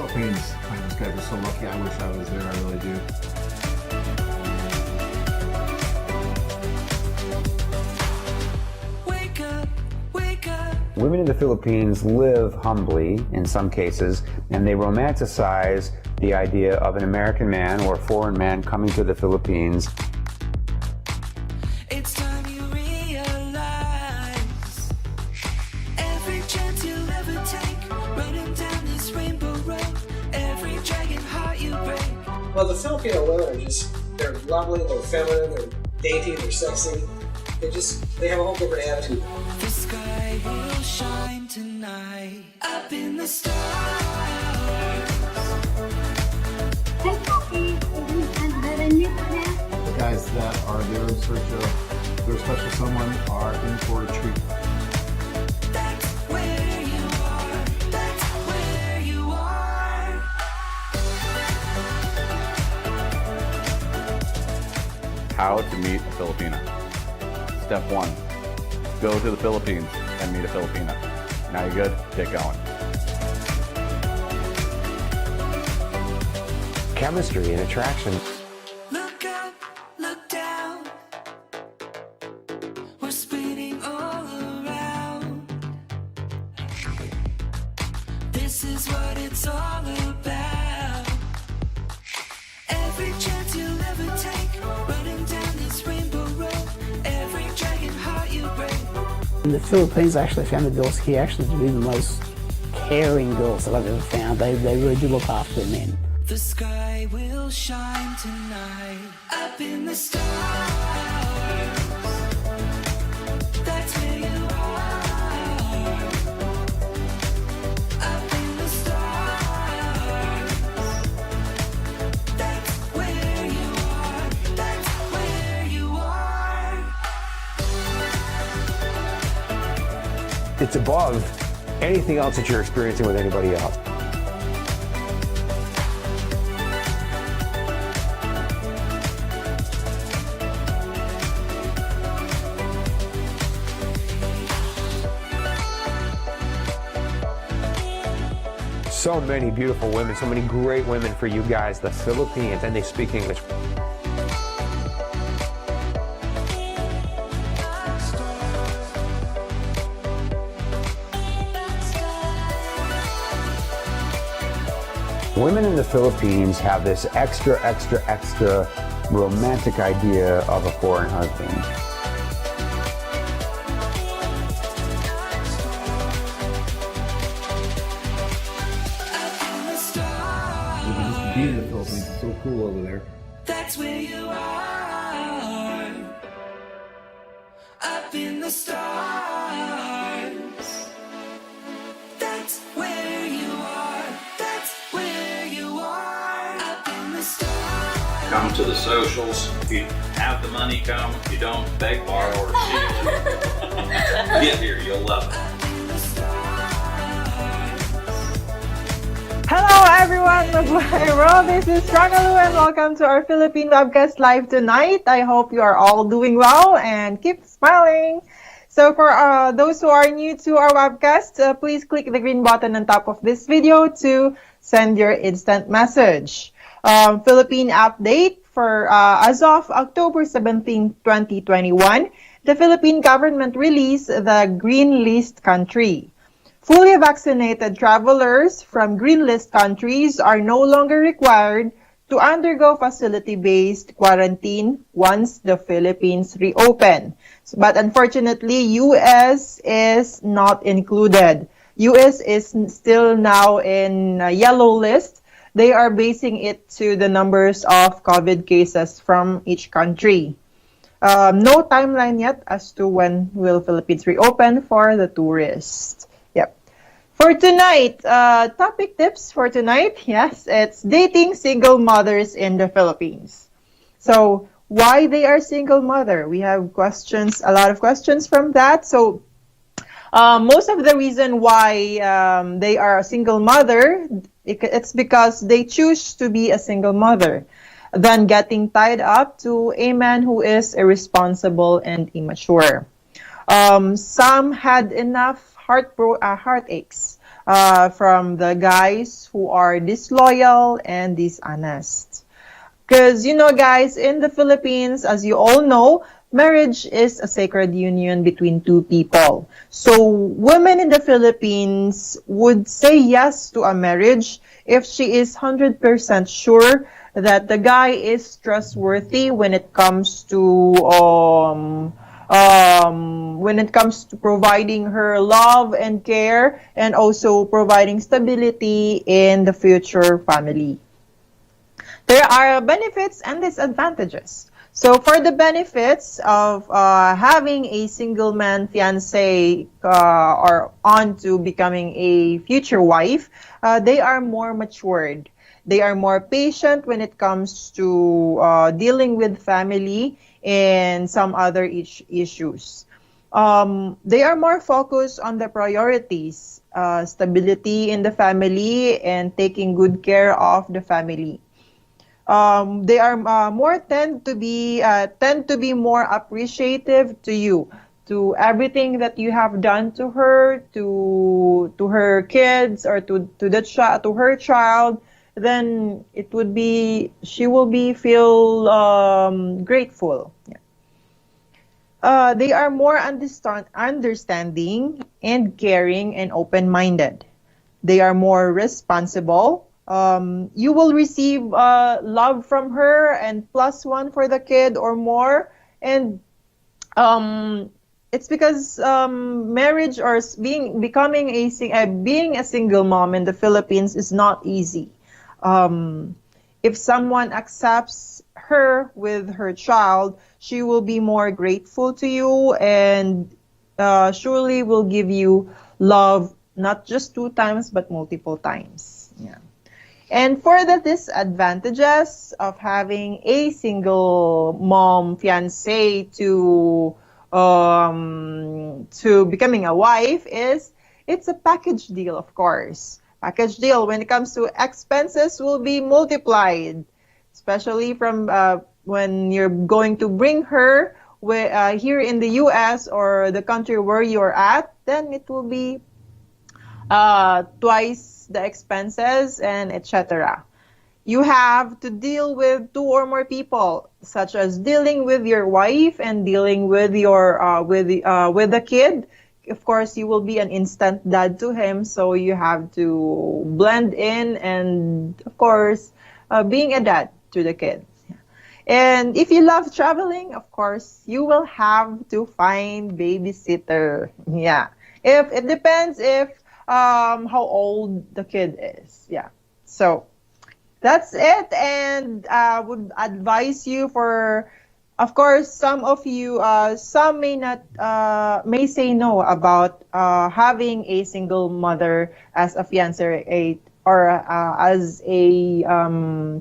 Philippines. Man, those guys are so lucky. I wish I was there. I really do. Wake up, wake up. Women in the Philippines live humbly in some cases, and they romanticize the idea of an American man or a foreign man coming to the Philippines. It's time you realize every chance you'll ever take, running down this rainbow road, every dragon heart you break. Well, the Filipino women are they're lovely, they're feminine, they're dainty, they're sexy. They have a whole different attitude. The sky will shine tonight, up in the stars. The guys that are there in search of their special someone are in for a treat. That's where you are, that's where you are. How to meet a Filipina. Step 1, go to the Philippines and meet a Filipina. Now you're good, get going. Chemistry and attraction. Look up, look down. We're spinning all around. This is what it's all about. Every chance you'll ever take, running down this rainbow road, every dragon heart you break. In the Philippines, I actually found the girls here actually to be the most caring girls that I've ever found. They really do look after men. The sky will shine tonight, up in the stars. That's where you are, up in the stars. That's where you are, that's where you are. It's above anything else that you're experiencing with anybody else. So many beautiful women, so many great women for you guys, the Philippines, and they speak English. Women in the Philippines have this extra romantic idea of a foreign husband. You can just be in the Philippines. It's so cool over there. That's where you are, up in the stars. That's where you are, that's where you are, up in the stars. Come to the socials. If you have the money, come. If you don't, beg, borrow, or steal. Get here, you'll love it. Up in the stars. Hello everyone, Mabuhay World. This is Rangalu and welcome to our Philippine webcast live tonight. I hope you are all doing well and keep smiling. So for those who are new to our webcast, please click the green button on top of this video to send your instant message. Philippine update for as of October 17, 2021, the Philippine government released the green list country. Fully vaccinated travelers from green list countries are no longer required to undergo facility-based quarantine once the Philippines reopen. But unfortunately, US is not included. US is still now in a yellow list. They are basing it to the numbers of COVID cases from each country. No timeline yet as to when will Philippines reopen for the tourists. Yep. For tonight, topic tips for tonight, yes, it's dating single mothers in the Philippines. So, why they are single mother? We have questions, a lot of questions from that. So, most of the reason why they are a single mother, it's because they choose to be a single mother than getting tied up to a man who is irresponsible and immature. Some had enough heartaches from the guys who are disloyal and dishonest. Because, you know, guys, in the Philippines, as you all know, marriage is a sacred union between two people. So, women in the Philippines would say yes to a marriage if she is 100% sure that the guy is trustworthy when it comes to providing her love and care, and also providing stability in the future family. There are benefits and disadvantages. So for the benefits of having a single man fiance or on to becoming a future wife, they are more matured. They are more patient when it comes to dealing with family and some other issues. They are more focused on the priorities, stability in the family and taking good care of the family. They are more tend to be more appreciative to you, to everything that you have done to her, to her kids, or to her child. Then she will be feel grateful. Yeah. They are more understanding and caring and open-minded. They are more responsible. You will receive love from her and +1 for the kid or more. And it's because marriage or becoming being a single mom in the Philippines is not easy. If someone accepts her with her child, she will be more grateful to you and surely will give you love not just 2 times but multiple times. Yeah. And for the disadvantages of having a single mom fiance to becoming a wife is it's a package deal, of course. Package deal when it comes to expenses will be multiplied, especially from when you're going to bring her here in the U.S. or the country where you're at, then it will be twice the expenses and etc. You have to deal with 2 or more people, such as dealing with your wife and dealing with your with the kid. Of course, you will be an instant dad to him, so you have to blend in and, of course, being a dad to the kid. And if you love traveling, of course, you will have to find babysitter. Yeah. If it depends if how old the kid is. Yeah. So that's it. And I would advise you for, of course, some of you, some may not, may say no about having a single mother as a fiancé or as a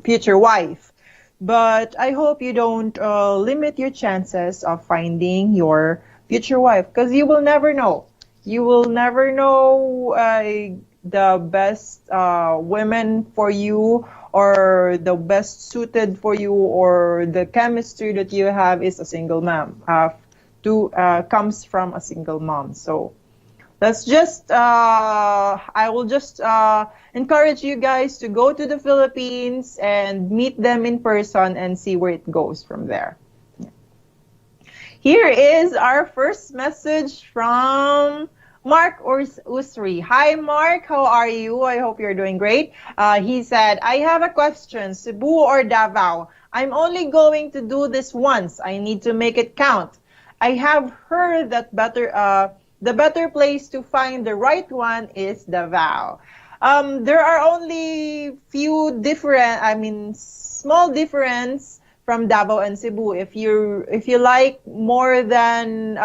future wife. But I hope you don't limit your chances of finding your future wife, because you will never know. You will never know the best women for you, or the best suited for you, or the chemistry that you have is a single mom. Comes from a single mom. So that's just I will just encourage you guys to go to the Philippines and meet them in person and see where it goes from there. Here is our first message from Mark Usri. Hi, Mark. How are you? I hope you're doing great. He said, I have a question. Cebu or Davao? I'm only going to do this once. I need to make it count. I have heard that the better place to find the right one is Davao. There are only small difference from Davao and Cebu. If you like more than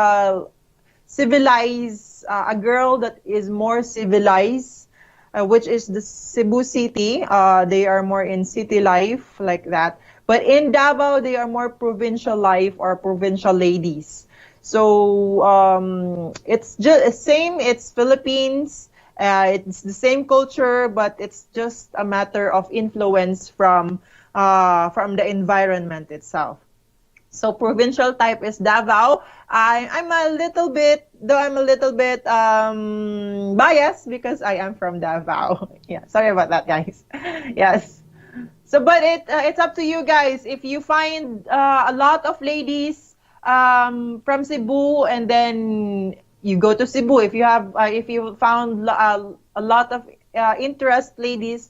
civilized, a girl that is more civilized, which is the Cebu City. They are more in city life like that. But in Davao, they are more provincial life or provincial ladies. So it's just same. It's Philippines. It's the same culture, but it's just a matter of influence from the environment itself. So provincial type is Davao. I'm a little bit, though I'm a little bit biased because I am from Davao. Yeah, sorry about that, guys. Yes. So, but it's up to you guys. If you find a lot of ladies from Cebu, and then you go to Cebu. If you found a lot of interest ladies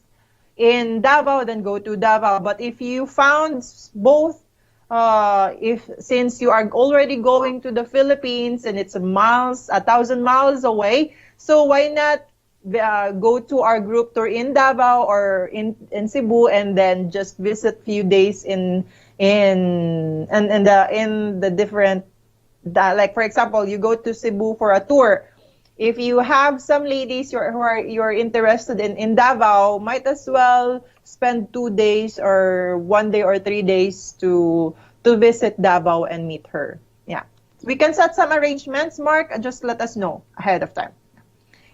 in Davao, then go to Davao. But if you found both, if since you are already going to the Philippines and it's 1,000 miles away, so why not go to our group tour in Davao or in Cebu, and then just visit few days in the different, like for example, you go to Cebu for a tour. If you have some ladies you're interested in Davao, might as well spend 2 days or 1 day or 3 days to visit Davao and meet her. Yeah, we can set some arrangements. Mark, just let us know ahead of time.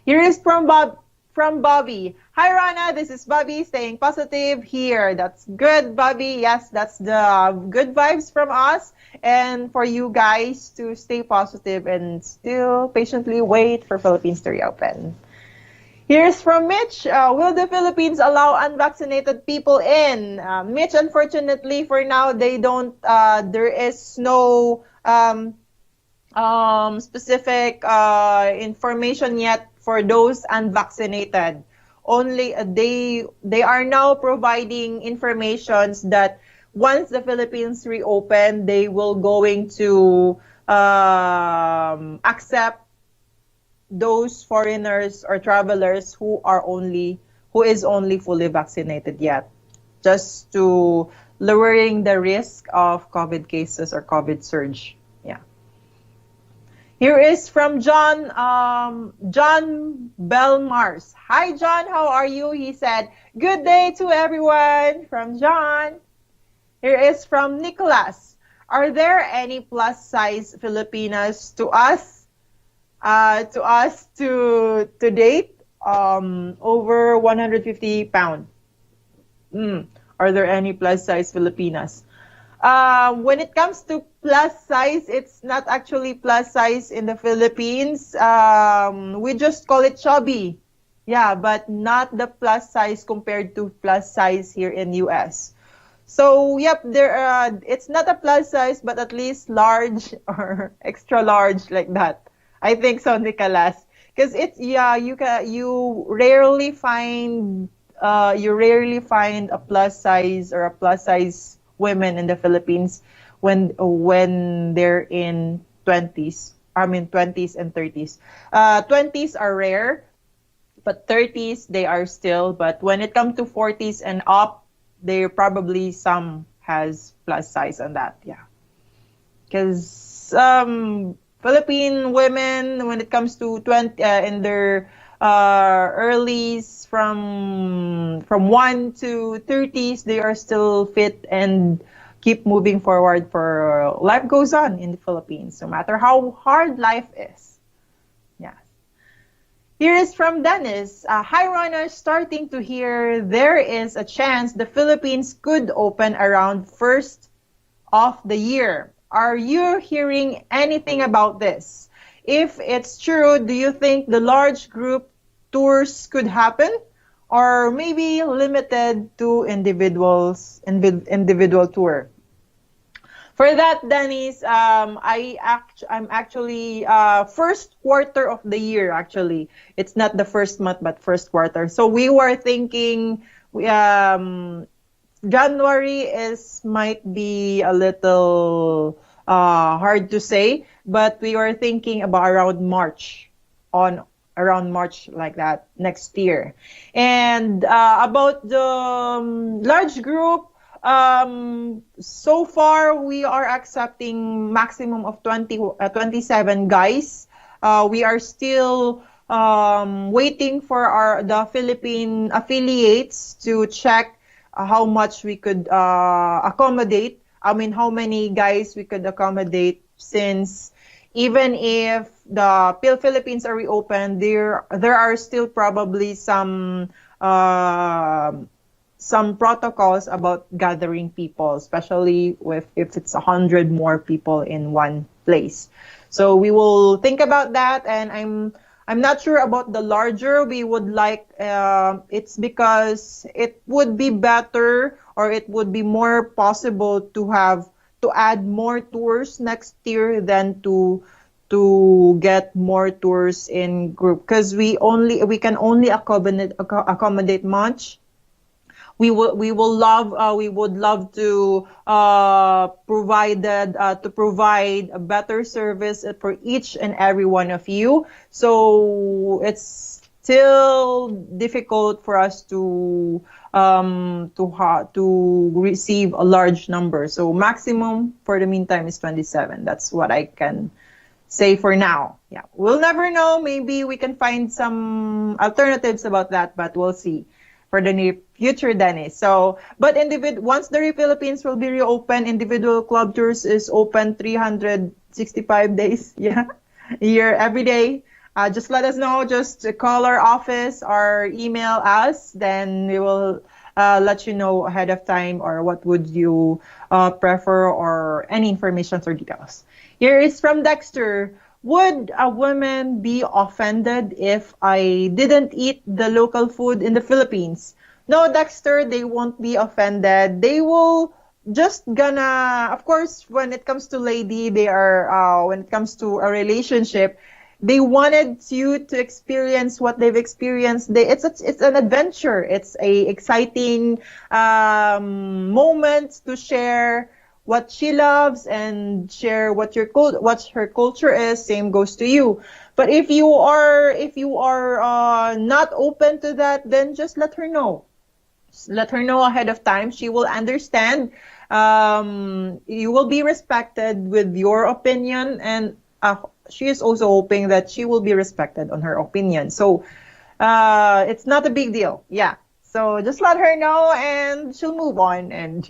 Here is from Bobby. Hi, Rana. This is Bobby staying positive here. That's good, Bobby. Yes, that's the good vibes from us. And for you guys to stay positive and still patiently wait for Philippines to reopen. Here's from Mitch. Will the Philippines allow unvaccinated people in? Mitch, unfortunately, for now, they don't. There is no specific information yet for those unvaccinated. Only they are now providing informations that once the Philippines reopen, they will going to accept those foreigners or travelers who is only fully vaccinated yet, just to lowering the risk of COVID cases or COVID surge. Yeah. Here is from John Belmars. Hi, John. How are you? He said, good day to everyone. From John. Here is from Nicholas. Are there any plus size Filipinas to date? Over 150 pounds. Are there any plus size Filipinas? When it comes to plus size, it's not actually plus size in the Philippines. We just call it chubby. Yeah, but not the plus size compared to plus size here in US. So, yep, it's not a plus size, but at least large or extra large like that. I think so, Nicolas. Because you rarely find a plus size or a plus size women in the Philippines when they're in 20s. I mean 20s and 30s. 20s are rare, but 30s they are still. But when it comes to 40s and up, there probably some has plus size on that. Yeah, because Philippine women, when it comes to 20 in their earlys from 1 to 30s, they are still fit and keep moving forward. For life goes on in the Philippines, no matter how hard life is. Yeah. Here is from Dennis. Hi, Rana. Starting to hear there is a chance the Philippines could open around first of the year. Are you hearing anything about this? If it's true, do you think the large group tours could happen, or maybe limited to individual tour? For that, Dennis, I'm actually first quarter of the year. Actually, it's not the first month, but first quarter. So we were thinking, January might be a little hard to say, but we were thinking about around March like that next year. And about the large group, so far we are accepting maximum of 27 guys. We are still waiting for the Philippine affiliates to check how much we could accommodate. I mean, how many guys we could accommodate, since even if the Philippines are reopened, there are still probably some some protocols about gathering people, especially if it's 100 more people in one place. So we will think about that, and I'm not sure about the larger. We would like it's because it would be better, or it would be more possible to add more tours next year than to get more tours in group, because we can only accommodate much. We would love to provide a better service for each and every one of you. So it's still difficult for us to receive a large number. So maximum for the meantime is 27. That's what I can say for now. Yeah, we'll never know. Maybe we can find some alternatives about that, but we'll see for the near future, Dennis. So, but once the Philippines will be reopened, individual club tours is open 365 days, yeah, a year, every day. Just let us know. Just call our office or email us. Then we will let you know ahead of time, or what would you prefer, or any information or details. Here is from Dexter. Would a woman be offended if I didn't eat the local food in the Philippines? No, Dexter, they won't be offended. They will just gonna, of course, when it comes to lady, when it comes to a relationship, they wanted you to experience what they've experienced. It's an adventure. It's a exciting moment to share what she loves and share what her culture is. Same goes to you. But if you are not open to that, then just let her know. Let her know ahead of time. She will understand. You will be respected with your opinion, and she is also hoping that she will be respected on her opinion. So it's not a big deal. Yeah. So just let her know, and she'll move on and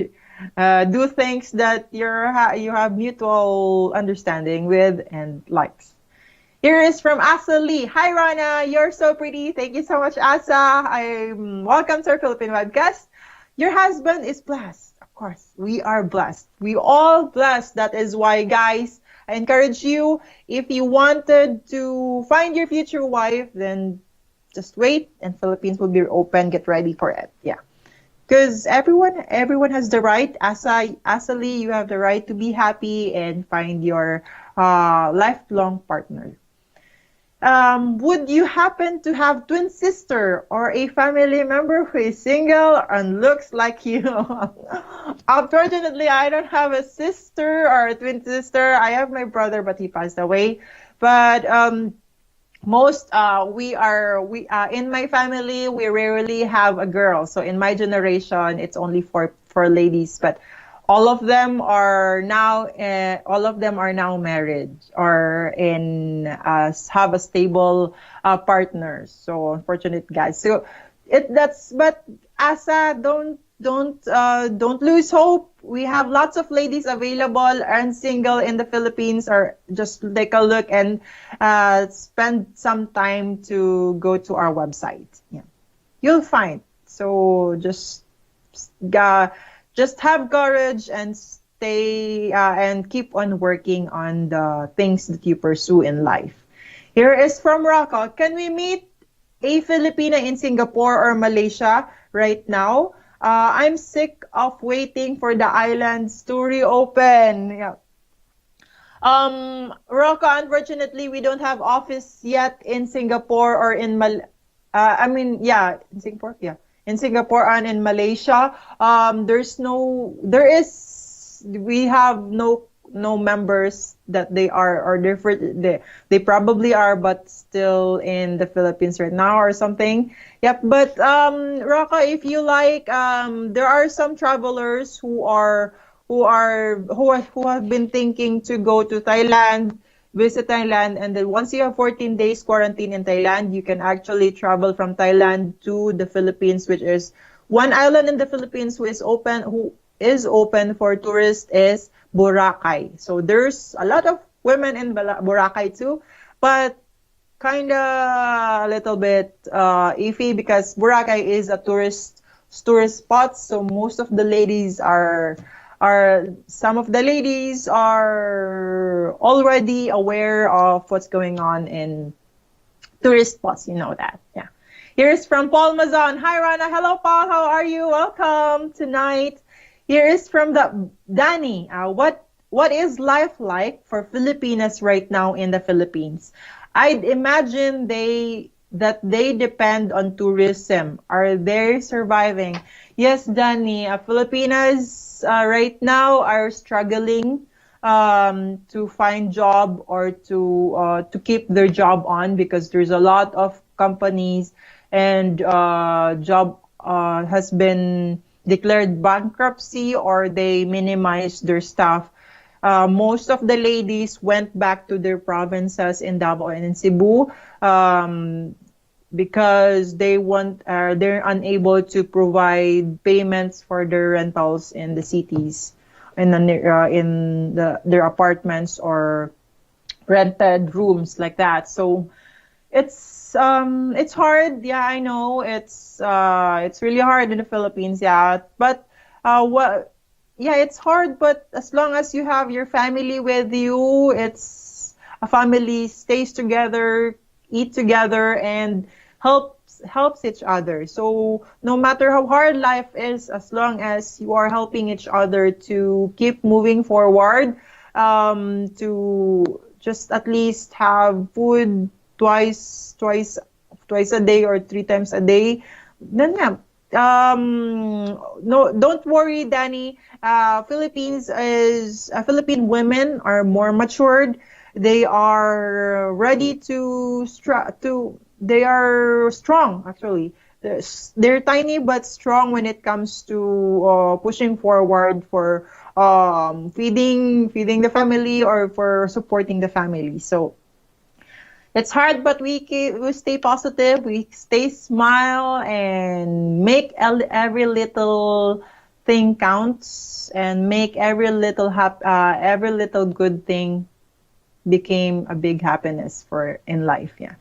do things that you have mutual understanding with and likes. Here is from Asa Lee. Hi, Rana. You're so pretty. Thank you so much, Asa. Welcome to our Philippine webcast. Your husband is blessed. Of course, we are blessed. We all blessed. That is why, guys, I encourage you, if you wanted to find your future wife, then just wait, and Philippines will be open. Get ready for it. Yeah. Because everyone has the right, Asa Lee, you have the right to be happy and find your lifelong partner. Would you happen to have twin sister or a family member who is single and looks like you? Unfortunately, I don't have a sister or a twin sister. I have my brother, but he passed away. But in my family, we rarely have a girl. So in my generation, it's only for ladies. But all of them are now married or have a stable partner. So unfortunate, guys. So but Asa, don't lose hope. We have lots of ladies available and single in the Philippines, or just take a look and spend some time to go to our website. Yeah, you'll find. So just have courage and stay and keep on working on the things that you pursue in life. Here is from Rocco. Can we meet a Filipina in Singapore or Malaysia right now? I'm sick of waiting for the islands to reopen. Yeah. Rocco, unfortunately, we don't have office yet in Singapore or in in Singapore. Yeah. In Singapore and in Malaysia. We have no members that they are, or different. They probably are, but still in the Philippines right now or something. Yep. But Rocco, if you like, there are some travelers who have been thinking to go to Thailand, visit Thailand, and then once you have 14 days quarantine in Thailand, you can actually travel from Thailand to the Philippines, which is one island in the Philippines who is open for tourists is Boracay. So there's a lot of women in Boracay too, but kind of a little bit iffy because Boracay is a tourist tourist spots. So most of the ladies some of the ladies are already aware of what's going on in tourist spots. You know that, yeah. Here's from Paul Mazon. Hi, Rana. Hello, Paul. How are you? Welcome tonight. Here is from the Danny. What is life like for Filipinas right now in the Philippines? I'd imagine that they depend on tourism. Are they surviving? Yes, Danny. Filipinas right now are struggling to find job or to keep their job on, because there's a lot of companies and job has been declared bankruptcy, or they minimize their staff. Most of the ladies went back to their provinces in Davao and in Cebu because they're unable to provide payments for their rentals in the cities, in their apartments or rented rooms like that. So it's hard. Yeah, I know it's really hard in the Philippines. Yeah, but it's hard. But as long as you have your family with you, it's a family stays together, eat together, and helps each other. So no matter how hard life is, as long as you are helping each other to keep moving forward, to just at least have food twice a day or 3 times a day, then yeah. No, don't worry, Danny. Philippine women are more matured. They are ready they are strong, actually. They're tiny but strong when it comes to pushing forward for feeding the family or for supporting the family. So it's hard, but we stay positive, we stay smile, and make every little thing counts, and make every little good thing became a big happiness in life. Yeah.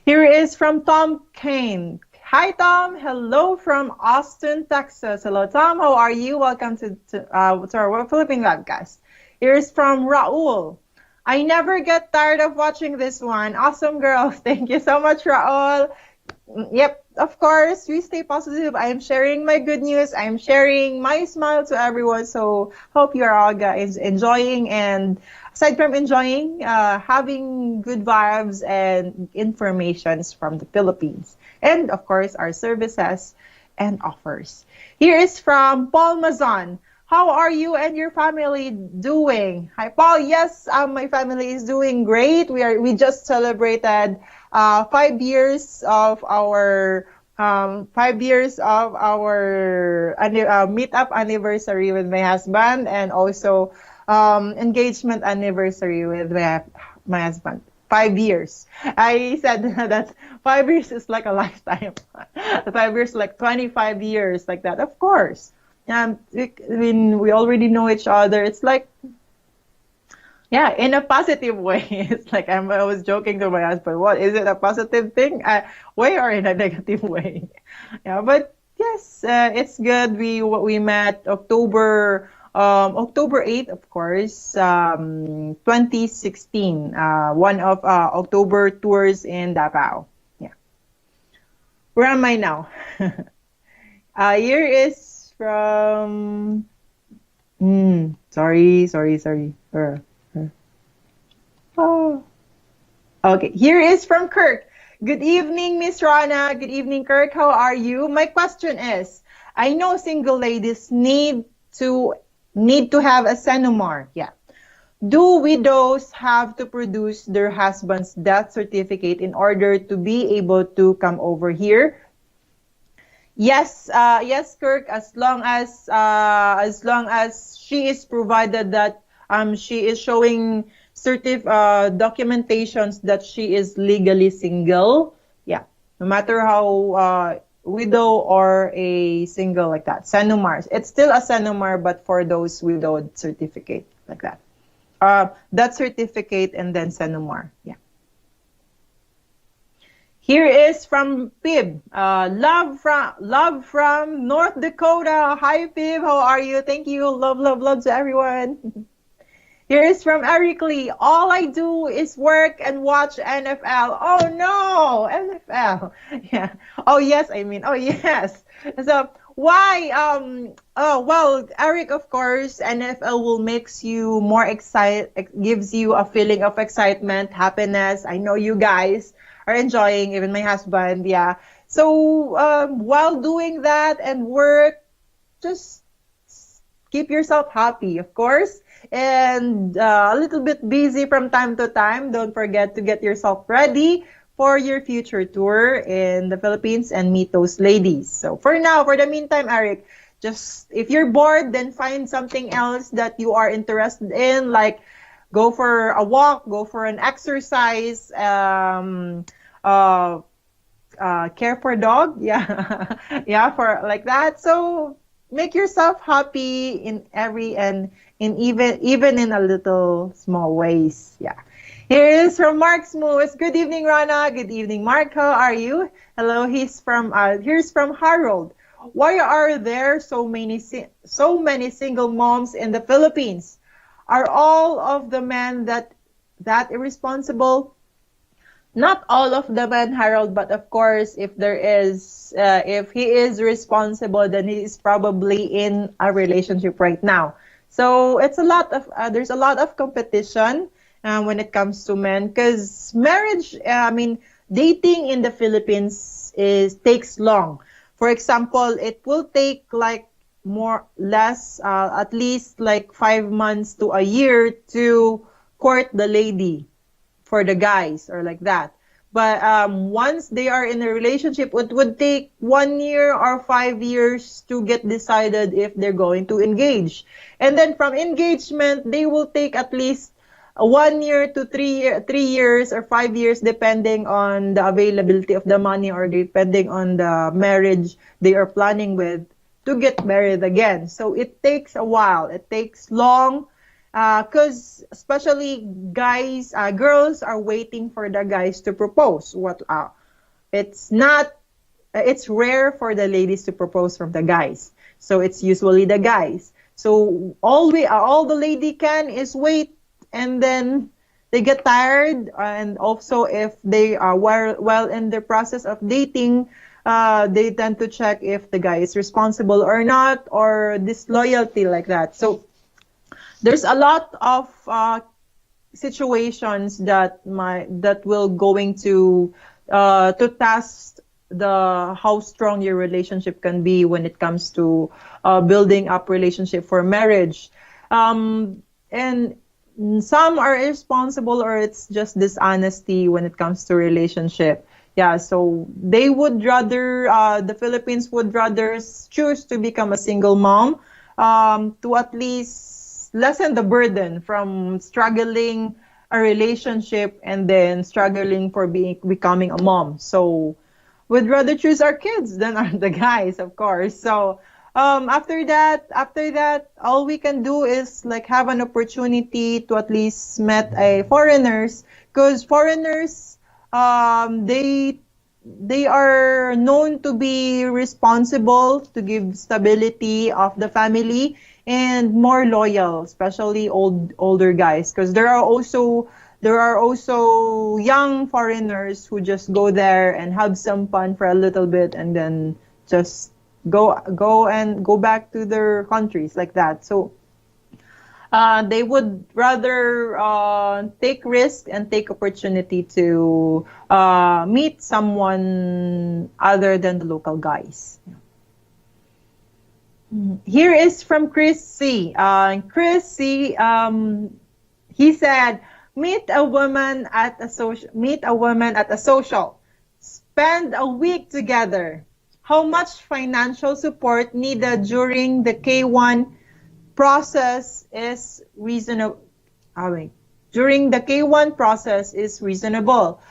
Here is from Tom Kane. Hi, Tom. Hello from Austin, Texas. Hello, Tom. How are you? Welcome to our Philippine podcast. Here is from Raul. I never get tired of watching this one. Awesome, girl. Thank you so much, Raul. Yep, of course, we stay positive. I'm sharing my good news. I'm sharing my smile to everyone. So hope you are all guys enjoying, and aside from enjoying, having good vibes and informations from the Philippines. And of course, our services and offers. Here is from Paul Mazon. How are you and your family doing? Hi, Paul. Yes, my family is doing great. We just celebrated 5 years of our meetup anniversary with my husband, and also engagement anniversary with my husband. 5 years. I said that 5 years is like a lifetime. 5 years, like 25 years, like that. Of course. We already know each other. It's like, yeah, in a positive way. It's like I was joking to my husband, what is it, a positive thing way or in a negative way? Yeah, but yes, it's good. We met October 8th, of course, 2016. One of October tours in Davao. Yeah. Where am I now? Here is from sorry. Oh. Okay, here is from Kirk. Good evening, Miss Rana. Good evening, Kirk. How are you? My question is, I know single ladies need to have a Senomar. Yeah. Do widows have to produce their husband's death certificate in order to be able to come over here? Yes, Kirk. As long as she is provided that she is showing documentations that she is legally single. Yeah, no matter how widow or a single, like that. Senomar. It's still a Senomar, but for those widowed certificate, like that. That certificate and then Senomar. Yeah. Here is from Pib. Love from North Dakota. Hi Pib, how are you? Thank you. Love, love, love to everyone. Here is from Eric Lee. All I do is work and watch NFL. Oh no, NFL. Yeah. Oh yes, I mean, oh yes. So why? Oh well, Eric, of course, NFL will makes you more excited, gives you a feeling of excitement, happiness. I know you guys are enjoying, even my husband. Yeah. So while doing that and work, just keep yourself happy, of course, and a little bit busy from time to time. Don't forget to get yourself ready for your future tour in the Philippines and meet those ladies. So for now, for the meantime, Eric, just if you're bored, then find something else that you are interested in, like go for a walk, go for an exercise, care for dog, yeah, yeah, for like that. So make yourself happy in every and in even in a little small ways. Yeah. Here is from Mark Smooth. Good evening, Rana. Good evening, Mark. How are you? Hello. Here's from Harold. Why are there so many single moms in the Philippines? Are all of the men that irresponsible? Not all of the men, Harold, but of course, if he is responsible, then he is probably in a relationship right now. So it's there's a lot of competition when it comes to men, because marriage, dating in the Philippines takes long. For example, it will take like at least like 5 months to a year to court the lady for the guys or like that. But once they are in a relationship, it would take 1 year or 5 years to get decided if they're going to engage. And then from engagement, they will take at least 1 year to 3 years or 5 years, depending on the availability of the money or depending on the marriage they are planning with, to get married again. So it takes a while. It takes long. Because especially girls are waiting for the guys to propose. It's rare for the ladies to propose from the guys. So it's usually the guys. So all the lady can is wait, and then they get tired. And also if they are while in the process of dating, they tend to check if the guy is responsible or not, or disloyalty like that. So there's a lot of situations that will going to test how strong your relationship can be when it comes to building up relationship for marriage. And some are irresponsible, or it's just dishonesty when it comes to relationship. Yeah, so they would rather the Philippines would rather choose to become a single mom to at least lessen the burden from struggling a relationship and then struggling for becoming a mom. So we'd rather choose our kids than the guys, of course. So after that, all we can do is like have an opportunity to at least meet foreigners, because foreigners, they are known to be responsible, to give stability of the family, and more loyal, especially older guys, because there are also young foreigners who just go there and have some fun for a little bit and then just go back to their countries like that. So they would rather take risk and take opportunity to meet someone other than the local guys. Here is from Chris C. Chris C. He said, meet a woman at a social. Spend a week together. How much financial support needed during the K1 process is reasonable? During the K1 process is reasonable.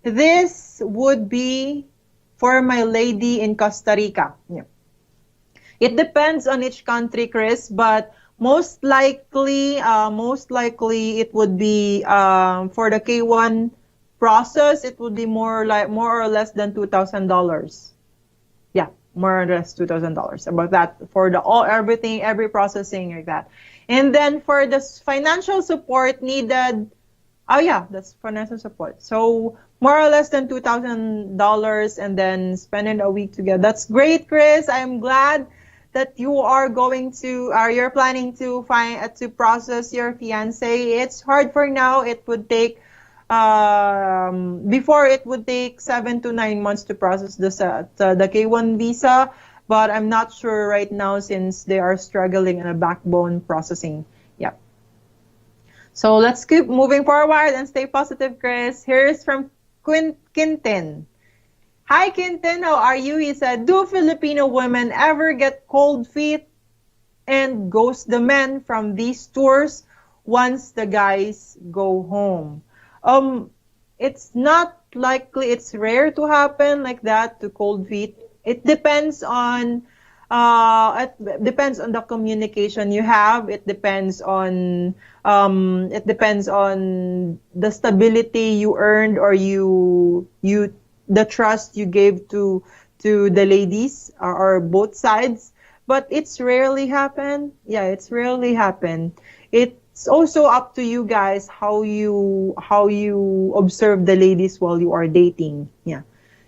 This would be for my lady in Costa Rica. Yeah. It depends on each country, Chris, but most likely it would be for the K1 process, it would be more or less than $2,000. Yeah, more or less $2,000 about that for the everything, every processing like that. And then for the financial support needed, oh yeah, that's financial support. So more or less than $2,000, and then spending a week together. That's great, Chris. I'm glad that you are going to, you're planning to to process your fiance. It's hard for now. It would take, before it would take 7 to 9 months to process the K1 visa, but I'm not sure right now since they are struggling in a backbone processing. Yeah. So let's keep moving forward and stay positive, Chris. Here's from Quintin. Hi, Quintin. How are you? He said, do Filipino women ever get cold feet and ghost the men from these tours once the guys go home? It's not likely. It's rare to happen like that, to cold feet. It depends on the communication you have. It depends on the stability you earned, or the trust you gave to the ladies, or both sides. But it's rarely happen. Yeah, it's rarely happen. It's also up to you guys how you observe the ladies while you are dating. Yeah.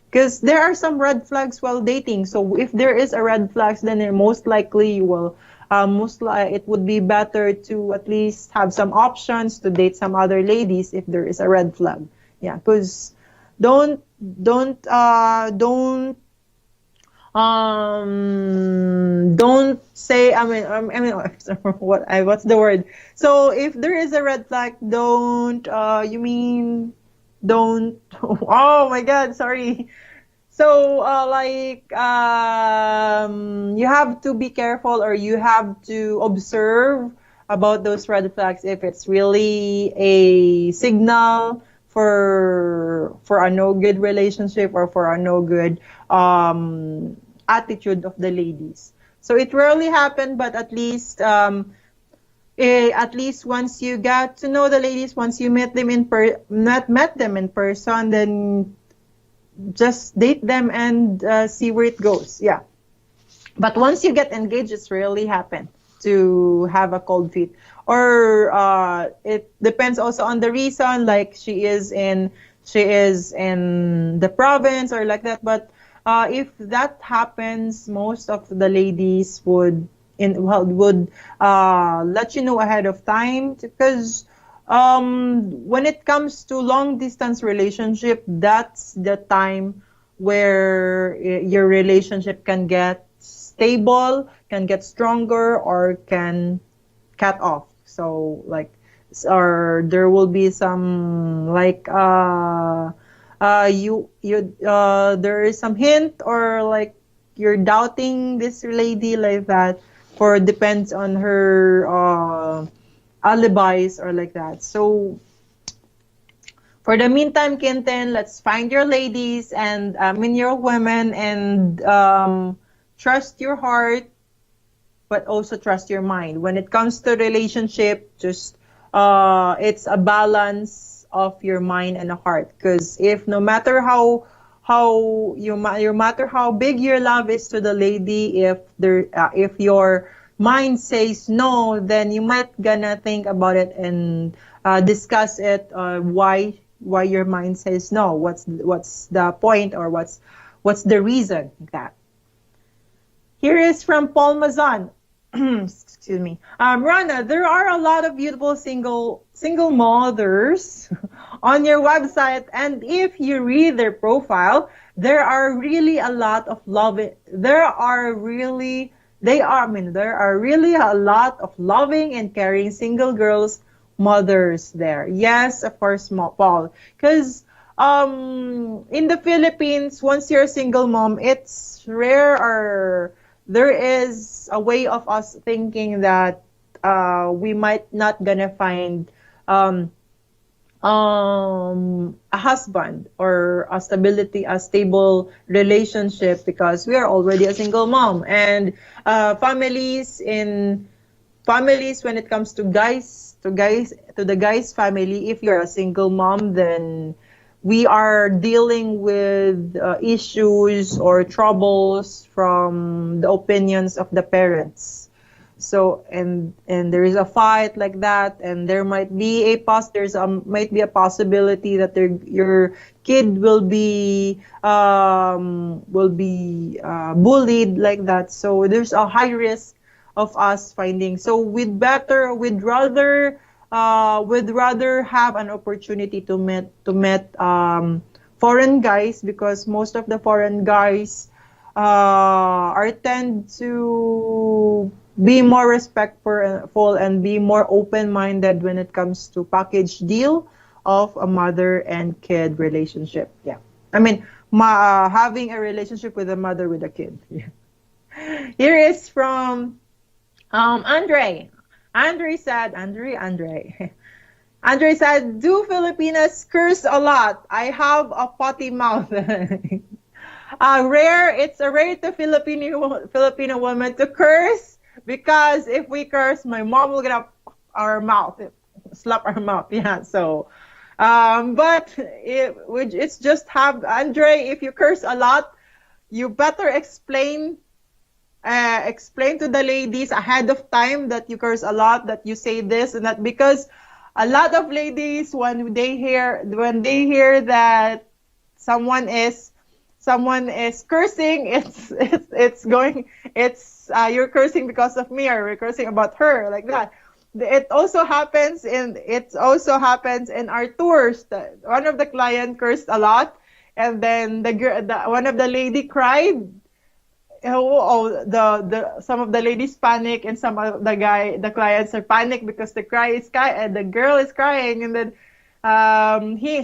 Because there are some red flags while dating. So if there is a red flags, then most likely you will, it would be better to at least have some options to date some other ladies if there is a red flag. Yeah, because don't say, what's the word? So if there is a red flag, don't, oh my God, sorry. So, you have to be careful, or you have to observe about those red flags if it's really a signal for a no good relationship, or for a no good attitude of the ladies. So it rarely happens, but at least once you got to know the ladies, once you met them in person, then just date them and see where it goes. Yeah. But once you get engaged, it's rarely happen to have a cold feet. Or it depends also on the reason, like she is in the province or like that. But if that happens, most of the ladies would let you know ahead of time, because when it comes to long distance relationship, that's the time where your relationship can get stable, can get stronger, or can cut off. So or there will be some there is some hint, or you're doubting this lady like that, for depends on her alibis or like that. So for the meantime, Quinten, let's find your ladies and your women, and trust your heart, but also trust your mind. When it comes to relationship, just it's a balance of your mind and a heart. Because if no matter how matter how big your love is to the lady, if your mind says no, then you might gonna think about it and discuss it. Why your mind says no? What's the point, or what's the reason? Like that. Here is from Paul Mazan. Excuse me. Rana, there are a lot of beautiful single mothers on your website, and if you read their profile, there are really a lot of there are really a lot of loving and caring single girls, mothers there. Yes, of course, Paul. Because in the Philippines, once you're a single mom, it's rare, or there is a way of us thinking that we might not gonna find a husband or a stable relationship, because we are already a single mom. And families, when it comes to the guy's family, if you're a single mom, then we are dealing with issues or troubles from the opinions of the parents. So and there is a fight like that, and there might be might be a possibility that your kid will be bullied like that. So there's a high risk of us finding. So we'd rather have an opportunity to meet foreign guys, because most of the foreign guys tend to be more respectful and be more open-minded when it comes to package deal of a mother and kid relationship. Yeah, I mean, having a relationship with a mother with a kid. Yeah. Here is from Andre. Andre said, do Filipinas curse a lot? I have a potty mouth. It's rare to Filipino woman to curse, because if we curse, my mom will get up our mouth, slap our mouth. Yeah, so, but it's just Andre, if you curse a lot, you better explain to the ladies ahead of time that you curse a lot, that you say this and that, because a lot of ladies, when they hear that someone is cursing, you're cursing because of me, or you're cursing about her, like that. It also happens in our tours. One of the client cursed a lot, and then one of the lady cried. Some of the ladies panic, and some of the clients are panic because the girl is crying, and then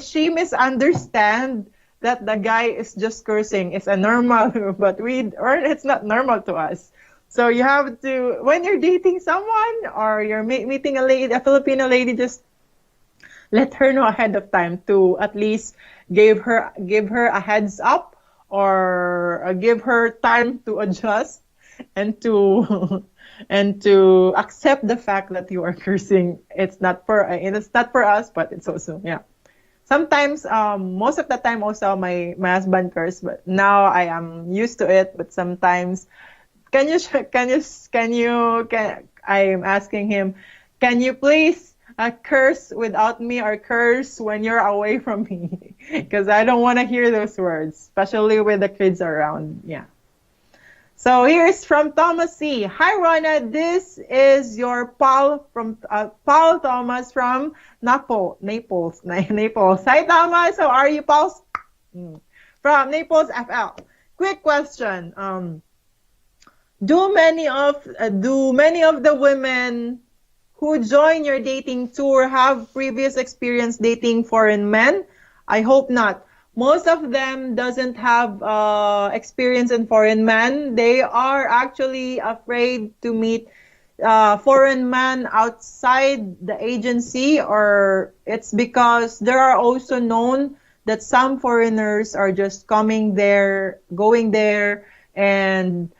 she misunderstand that the guy is just cursing. It's a normal, but it's not normal to us. So you have to, when you're dating someone or you're meeting a Filipino lady, just let her know ahead of time, to at least give her a heads up, or give her time to adjust and to accept the fact that you are cursing. It's not for us, but it's also, yeah. Sometimes, most of the time also my husband curse, but now I am used to it. But sometimes, I'm asking him, can you please curse without me, or curse when you're away from me? Because I don't want to hear those words, especially with the kids around. Yeah. So here's from Thomas C. Hi, Rona. This is your Paul Thomas from Naples. Hi, Thomas. How are you, Paul? From Naples, FL. Quick question. Do many of the women who join your dating tour have previous experience dating foreign men? I hope not. Most of them doesn't have experience in foreign men. They are actually afraid to meet foreign men outside the agency, or it's because there are also known that some foreigners are just going there, and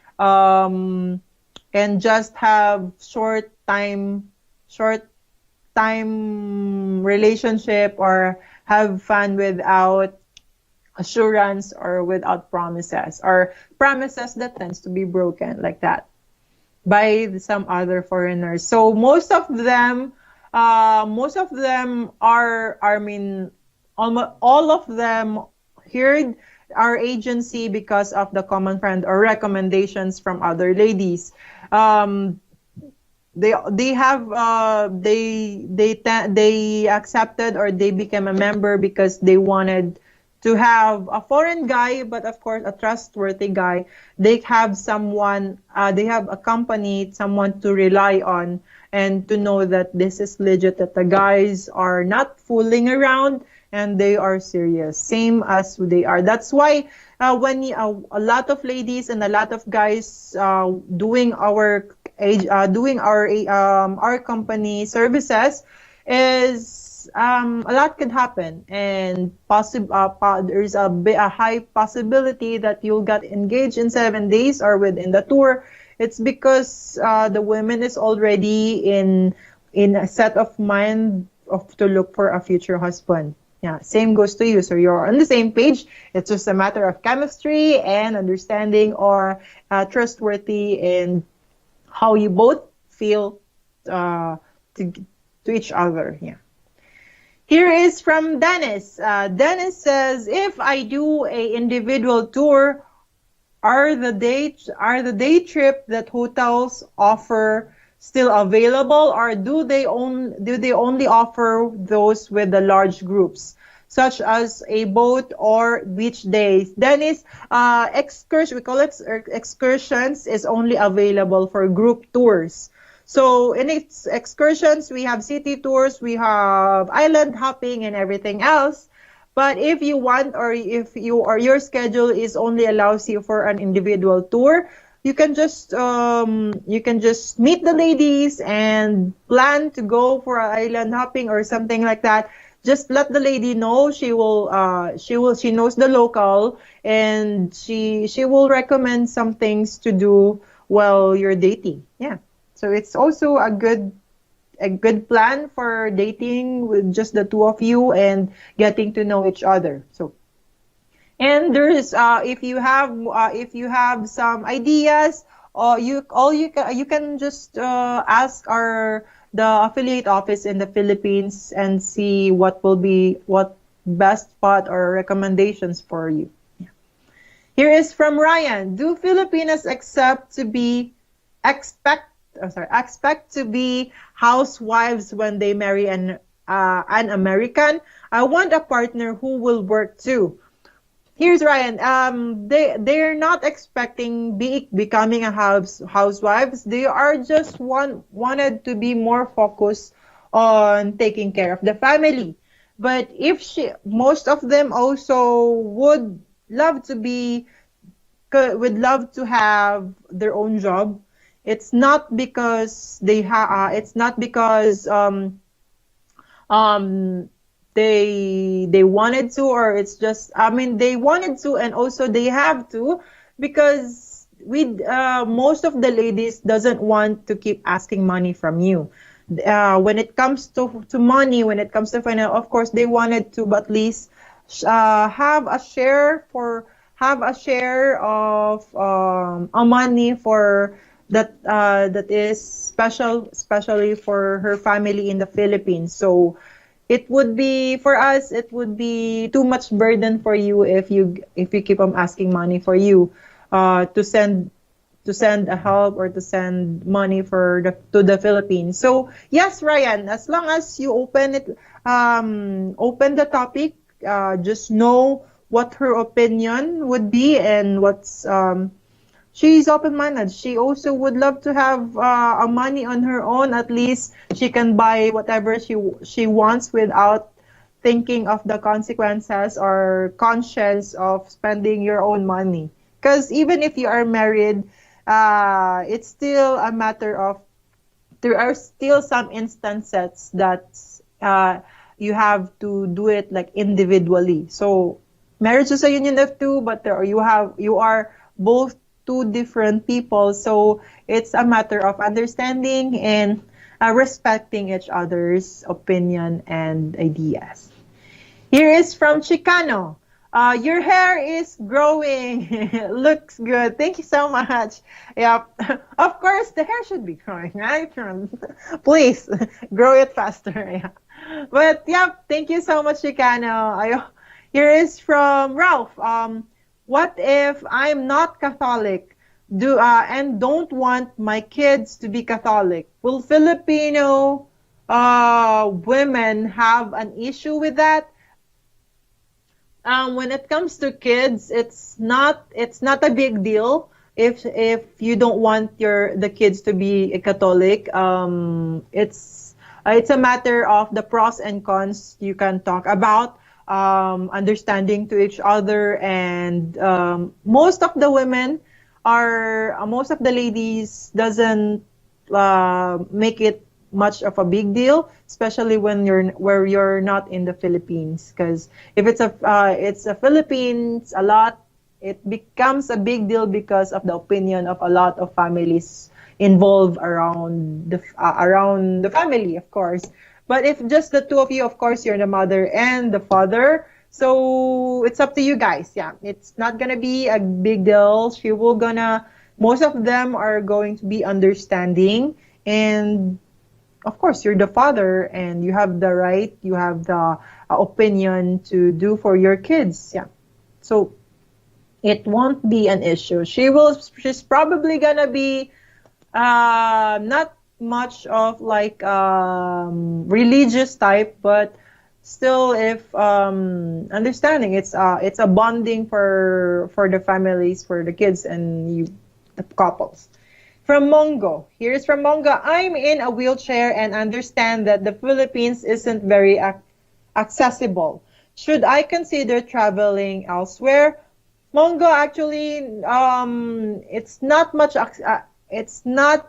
just have short time relationship, or have fun without assurance, or without promises, or promises that tends to be broken like that by some other foreigners. So most of them are, I mean, almost all of them heard our agency because of the common friend or recommendations from other ladies. They accepted, or they became a member because they wanted to have a foreign guy, but of course a trustworthy guy. They have someone, they have a company, someone to rely on, and to know that this is legit, that the guys are not fooling around and they are serious, same as who they are. That's why when a lot of ladies and a lot of guys doing our company services, is a lot could happen, and there's a high possibility that you'll get engaged in 7 days or within the tour. It's because the woman is already in a set of mind to look for a future husband. Yeah, same goes to you. So you're on the same page. It's just a matter of chemistry and understanding, or trustworthy in how you both feel to each other. Yeah. Here is from Dennis. Dennis says, if I do a individual tour, are the day trip that hotels offer still available, or do they only offer those with the large groups, such as a boat or beach days? Dennis, we call it excursions, is only available for group tours. So in its excursions, we have city tours, we have island hopping and everything else. But if you want, or if your schedule is only allows you for an individual tour, you can just meet the ladies and plan to go for island hopping or something like that. Just let the lady know. She knows the local, and she will recommend some things to do while you're dating. Yeah. So it's also a good plan for dating with just the two of you and getting to know each other. So, and there's if you have some ideas, or you can just ask the affiliate office in the Philippines and see what best spot or recommendations for you. Yeah. Here is from Ryan. Do Filipinas expect to be housewives when they marry an American? I want a partner who will work too. Here's Ryan. They're not expecting becoming a housewives. They are just wanted to be more focused on taking care of the family. But most of them also would love to have their own job. It's not because they wanted to, or it's just, they wanted to, and also they have to, because most of the ladies doesn't want to keep asking money from you. When it comes to money, when it comes to finance, of course they wanted to at least have a share of a money for that is special, especially for her family in the Philippines. So it would be, for us, it would be too much burden for you if you keep on asking money for you to send a help or to send money to the Philippines. So yes, Ryan, as long as you open the topic, just know what her opinion would be, and she's open-minded. She also would love to have money on her own. At least she can buy whatever she wants without thinking of the consequences or conscience of spending your own money. Because even if you are married, it's still a matter of, there are still some instances that you have to do it like individually. So marriage is a union of two, but you are both two different people. So it's a matter of understanding and respecting each other's opinion and ideas. Here is from Chicano. Your hair is growing. Looks good. Thank you so much. Yep. Of course, the hair should be growing, right? Please, grow it faster. Yeah. But, yep, thank you so much, Chicano. Here is from Ralph. What if I'm not Catholic and don't want my kids to be Catholic? Will Filipino women have an issue with that? When it comes to kids, it's not a big deal if you don't want the kids to be a Catholic. It's a matter of the pros and cons you can talk about. Understanding to each other, and most of the ladies doesn't make it much of a big deal, especially when you're not in the Philippines. Because if it's a Philippines, it becomes a big deal because of the opinion of a lot of families involved around the family, of course. But if just the two of you, of course, you're the mother and the father. So it's up to you guys. Yeah, it's not gonna be a big deal. Most of them are going to be understanding. And of course, you're the father and you have the right, you have the opinion to do for your kids. Yeah. So it won't be an issue. She's probably gonna be not much of like religious type, but still, if understanding, it's a bonding for the families, for the kids and you, the couples. From Mongo, here's from Mongo. I'm in a wheelchair and understand that the Philippines isn't very accessible. Should I consider traveling elsewhere? Mongo, actually, it's not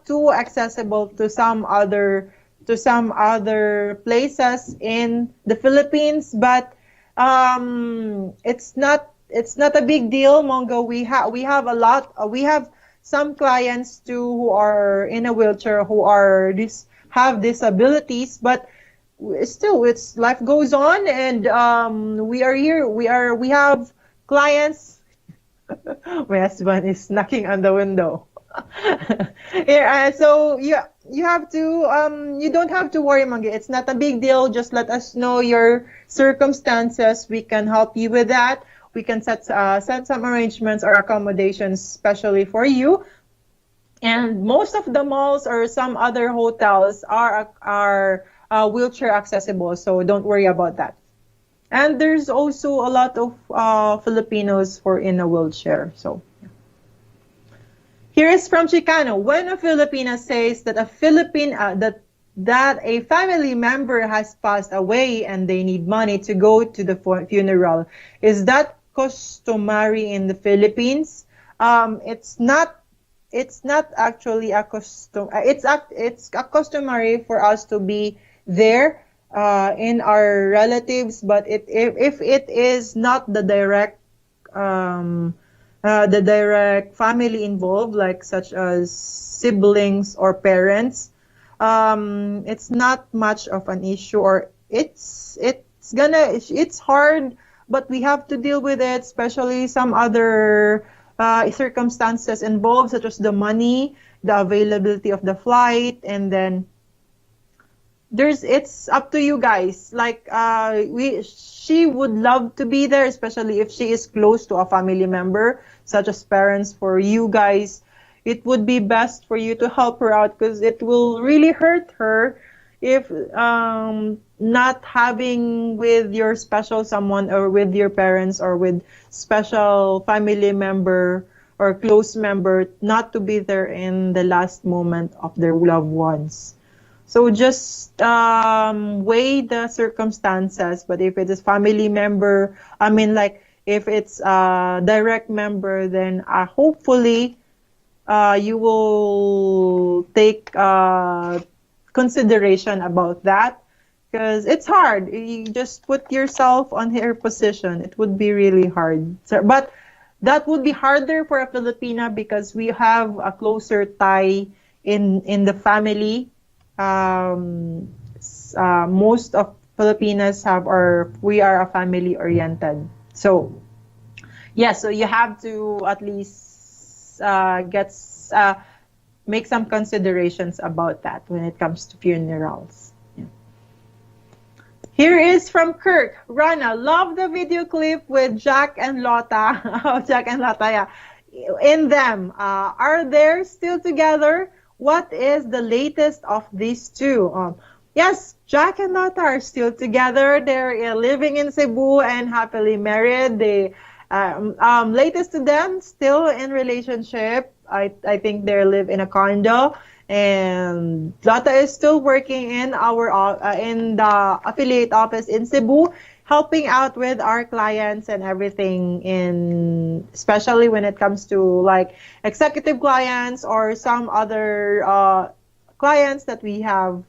too accessible to some other places in the Philippines, but it's not a big deal, Mongo. We have some clients too who are in a wheelchair who have disabilities, but still, it's life goes on, and we are here. We have clients. My husband is knocking on the window. Here, so you have to you don't have to worry, Mangi. It's not a big deal. Just let us know your circumstances. We can help you with that. We can set some arrangements or accommodations specially for you. And most of the malls or some other hotels are wheelchair accessible, so don't worry about that. And there's also a lot of Filipinos who are in a wheelchair. So here is from Chicano. When a Filipina says that that a family member has passed away and they need money to go to the funeral, is that customary in the Philippines? It's not actually a custom. It's a customary for us to be there in our relatives, but if it is not the direct family involved, like such as siblings or parents, it's not much of an issue, or it's hard, but we have to deal with it, especially some other circumstances involved, such as the money, the availability of the flight, and then it's up to you guys. Like she would love to be there, especially if she is close to a family member, such as parents. For you guys, it would be best for you to help her out, because it will really hurt her if not having with your special someone, or with your parents, or with special family member or close member, not to be there in the last moment of their loved ones. So just weigh the circumstances. But if it is family member, if it's a direct member, then hopefully you will take consideration about that, because it's hard. You just put yourself on her position. It would be really hard. But that would be harder for a Filipina, because we have a closer tie in the family. Most of Filipinas we are a family oriented. So so you have to at least make some considerations about that when it comes to funerals. Yeah. Here is from Kirk. Rana, love the video clip with Jack and Lotta. Oh, Jack and Lotta, yeah. In them, are they still together? What is the latest of these two? Yes, Jack and Lotta are still together. They're living in Cebu and happily married. They latest to them, still in relationship. I think they live in a condo, and Lotta is still working in the affiliate office in Cebu, helping out with our clients and everything, especially when it comes to like executive clients or some other clients that we have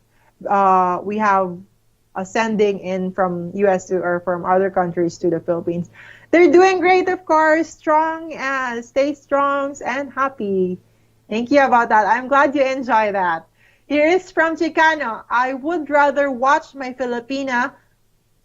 sending in from US or from other countries to the Philippines. They're doing great, of course, strong, and stay strong and happy. Thank you about that. I'm glad you enjoy that. Here is from Chicano. I would rather watch my Filipina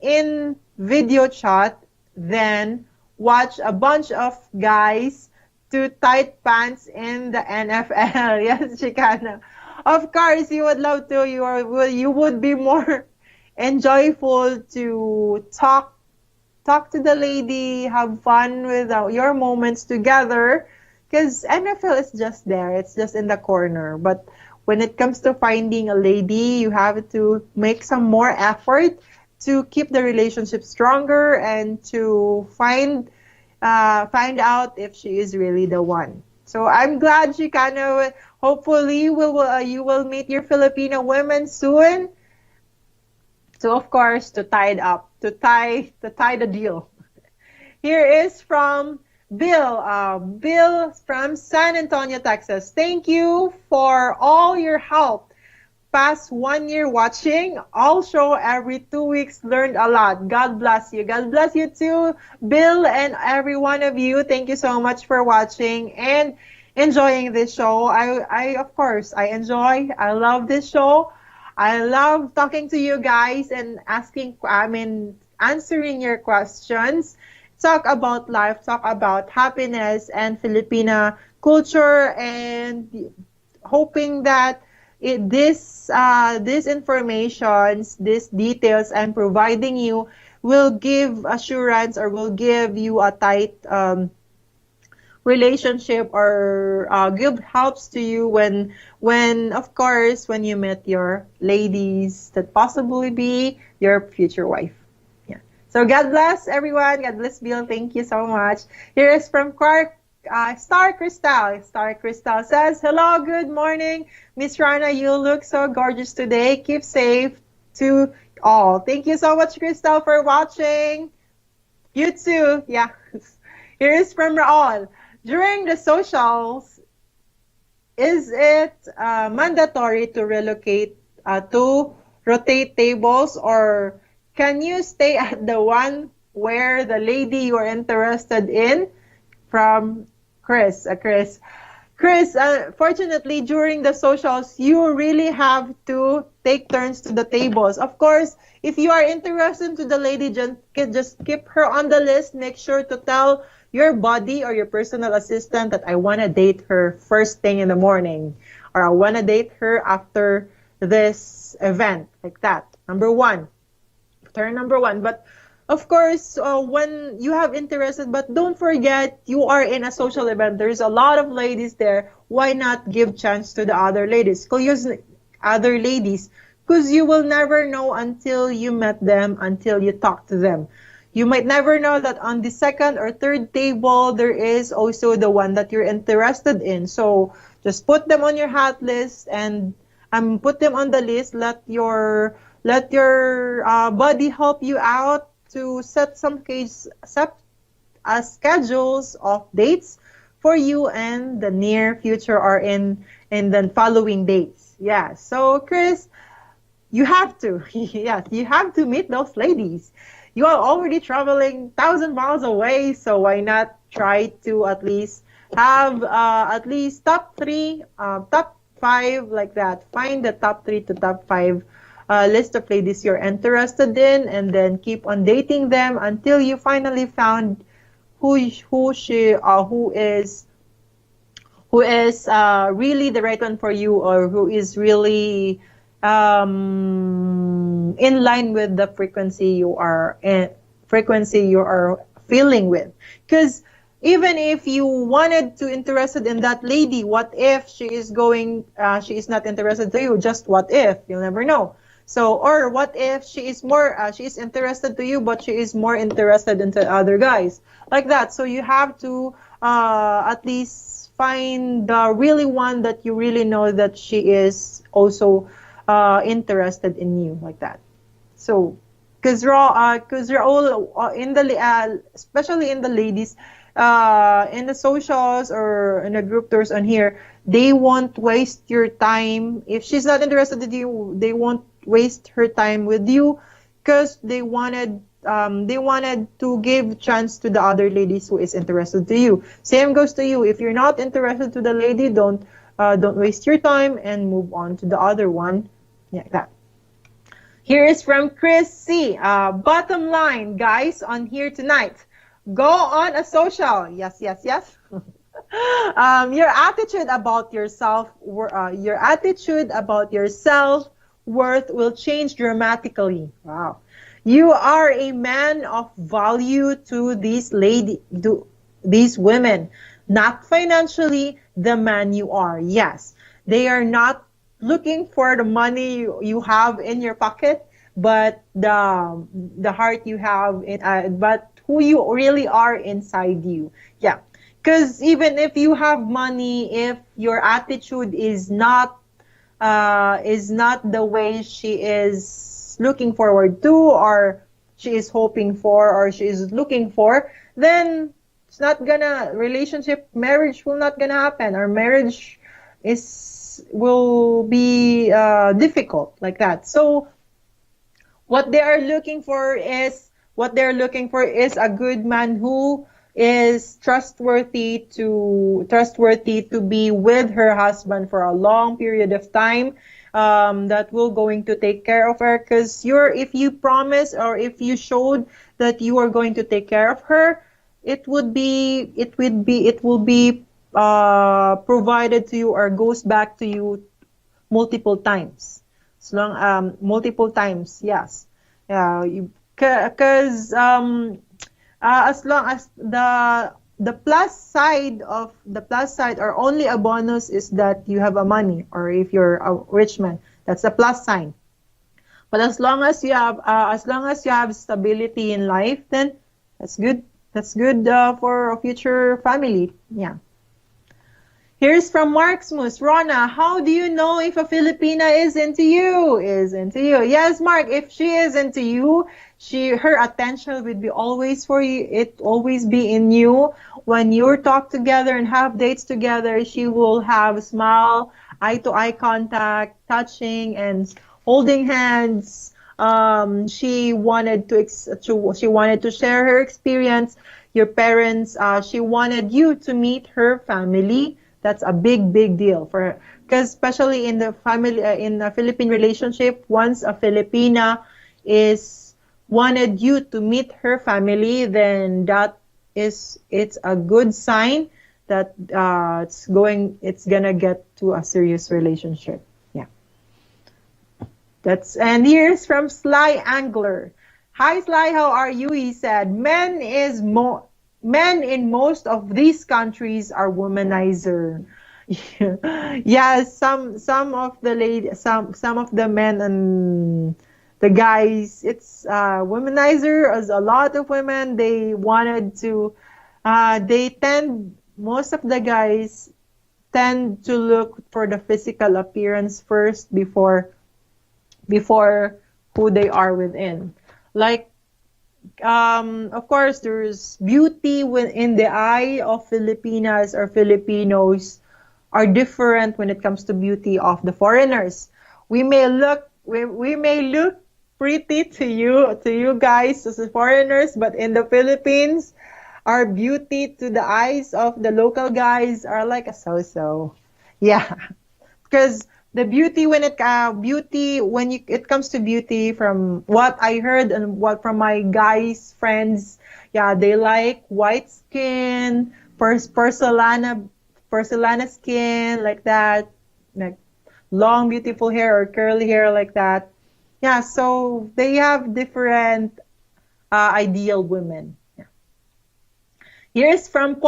in video chat than watch a bunch of guys to tight pants in the NFL. Yes, Chicano. Of course, you would love to. You would be more enjoyable to talk to the lady, have fun with your moments together. Because NFL is just there. It's just in the corner. But when it comes to finding a lady, you have to make some more effort to keep the relationship stronger and to find out if she is really the one. So I'm glad, Chicano. Hopefully, you will meet your Filipino women soon. So of course, to tie it up, to tie the deal. Here is from Bill. Bill from San Antonio, Texas. Thank you for all your help. Past 1 year watching, all show every 2 weeks, learned a lot. God bless you. God bless you too, Bill, and every one of you. Thank you so much for watching and enjoying this show. I of course, I love this show. I love talking to you guys and answering your questions. Talk about life, talk about happiness and Filipina culture, and hoping that this informations, these details I'm providing you will give assurance or will give you a tight relationship or give helps to you when of course when you meet your ladies that possibly be your future wife. Yeah. So God bless everyone. God bless Bill. Thank you so much. Here is from Star Crystal. Star Crystal says, hello, good morning. Miss Rana, you look so gorgeous today. Keep safe to all. Thank you so much, Crystal, for watching. You too. Yeah. Here is from Raul. During the socials, is it mandatory to relocate to rotate tables, or can you stay at the one where the lady you are interested in? From Chris. Chris, fortunately, during the socials, you really have to take turns to the tables. Of course, if you are interested to the lady, just keep her on the list. Make sure to tell your buddy or your personal assistant that I want to date her first thing in the morning, or I want to date her after this event, like that. Turn number one. But of course, when you have interested, but don't forget, you are in a social event. There's a lot of ladies there. Why not give chance to the other ladies? Because you will never know until you met them, until you talk to them. You might never know that on the second or third table, there is also the one that you're interested in. So just put them on your hot list and put them on the list. Let your buddy help you out to set schedules of dates for you in the near future or in the following days. Yeah. So Chris, you have to, yes, you have to meet those ladies. You are already traveling 1,000 miles away, so why not try to at least have at least top 5 like that. Find the top 3 to top 5 list of ladies you're interested in, and then keep on dating them until you finally found who is really the right one for you, or who is really in line with the frequency you are feeling with. Because even if you wanted to interested in that lady, what if she is not interested to you? Just what if? You'll never know. So, or what if she is interested to you, but she is more interested into other guys, like that. So you have to at least find the really one that you really know that she is also interested in you, like that. So, because you're all in the especially in the ladies, in the socials or in the group tours on here, they won't waste your time. If she's not interested in you, they won't waste her time with you, because they wanted to give chance to the other ladies who is interested to you. Same goes to you. If you're not interested to the lady, don't Don't waste your time and move on to the other one. Yeah, that. Here is from Chris C. Bottom line, guys, on here tonight. Go on a social. Yes, yes, yes. Your attitude about yourself, worth will change dramatically. Wow. You are a man of value to these women, not financially, the man you are. Yes, they are not looking for the money you have in your pocket, but the heart you have but who you really are inside you. Yeah. Because even if you have money, if your attitude is not the way she is looking forward to, or she is hoping for, or she is looking for, then it's not gonna marriage will not gonna happen, or marriage will be difficult like that. So what they're looking for is a good man who is trustworthy to be with her husband for a long period of time, that will going to take care of her. Because if you promise, or if you showed that you are going to take care of her, it will be provided to you, or goes back to you multiple times. Multiple times, yes. Because as long as the plus side, or only a bonus, is that you have a money, or if you're a rich man, that's a plus sign. But as long as you have stability in life, then that's good. That's good for a future family. Yeah. Here's from Marksmus. Rona, how do you know if a Filipina is into you? Yes, Mark, if she is into you, her attention would be always for you. It always be in you. When you talk together and have dates together, she will have a smile, eye-to-eye contact, touching and holding hands. She wanted to share her experience. Your parents, she wanted you to meet her family. That's a big deal for her. Because especially in the family, in a Philippine relationship, once a Filipina wanted you to meet her family, then it's a good sign that it's gonna get to a serious relationship. Yeah. And here's from Sly Angler. Hi Sly, how are you? He said, men in most of these countries are womanizer. Yes, some of the men and the guys, it's womanizer. As a lot of women, most of the guys tend to look for the physical appearance first before who they are within. Like, of course, there's beauty in the eye of Filipinas or Filipinos are different when it comes to beauty of the foreigners. We may look pretty to you guys as foreigners, but in the Philippines, our beauty to the eyes of the local guys are like a so-so. Yeah, because the beauty when it comes to beauty, from what I heard and from my guys friends, yeah, they like white skin, porcelana skin, like that, like long beautiful hair or curly hair like that. Yeah, so they have different ideal women. Yeah. Here's from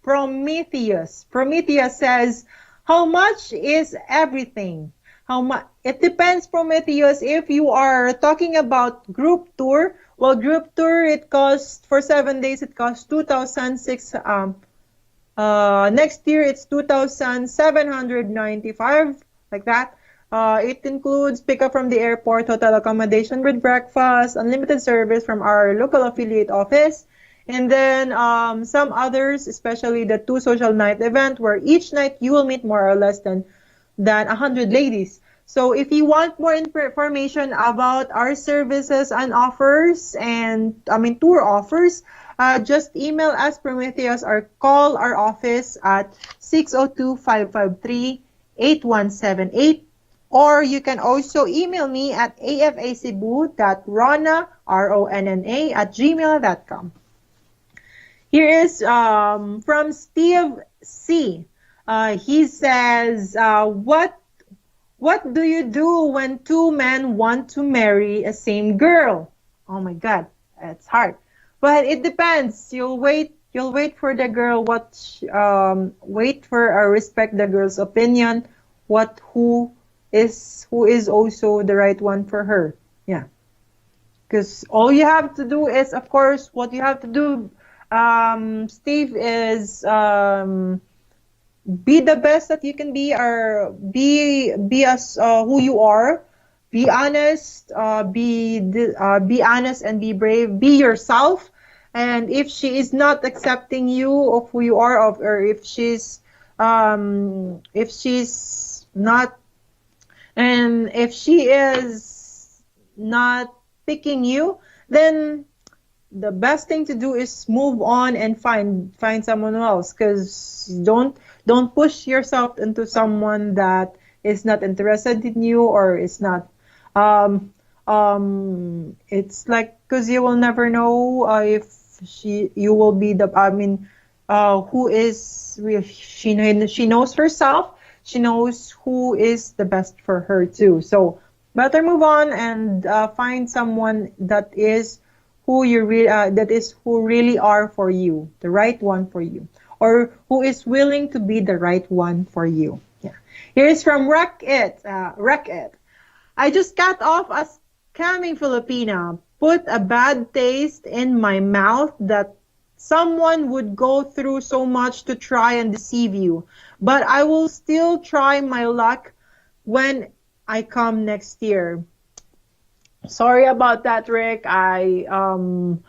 Prometheus. Prometheus says, how much is everything? How much? It depends, Prometheus. If you are talking about group tour, well, group tour, it costs, for 7 days, it costs 2,006. Next year, it's 2,795, like that. It includes pickup from the airport, hotel accommodation with breakfast, unlimited service from our local affiliate office. And then some others, especially the 2 social night event, where each night you will meet more or less than 100 ladies. So if you want more information about our services and offers, and tour offers, just email us, Prometheus, or call our office at 602-553-8178. Or you can also email me at afacebu.ronna, RONNA, @gmail.com. Here is from Steve C. He says, what do you do when two men want to marry a same girl? Oh my God, it's hard. But it depends. You'll wait for the girl. Wait for or respect the girl's opinion. Who is also the right one for her? Yeah. Because all you have to do is, of course, what you have to do, Steve, is be the best that you can be, or be as who you are. Be honest, be honest and be brave. Be yourself. And if she is not accepting you of who you are, or if she's not, and if she is not picking you, then the best thing to do is move on and find someone else. Because don't push yourself into someone that is not interested in you, or is not it's like, because you will never know if you will be the, who is real. She knows herself. She knows who is the best for her too. So better move on and find someone that is who really are for you, the right one for you, or who is willing to be the right one for you. Yeah. Here's from Wreck It. I just got off a scamming Filipina. Put a bad taste in my mouth that someone would go through so much to try and deceive you. But I will still try my luck when I come next year. Sorry about that, Rick. I am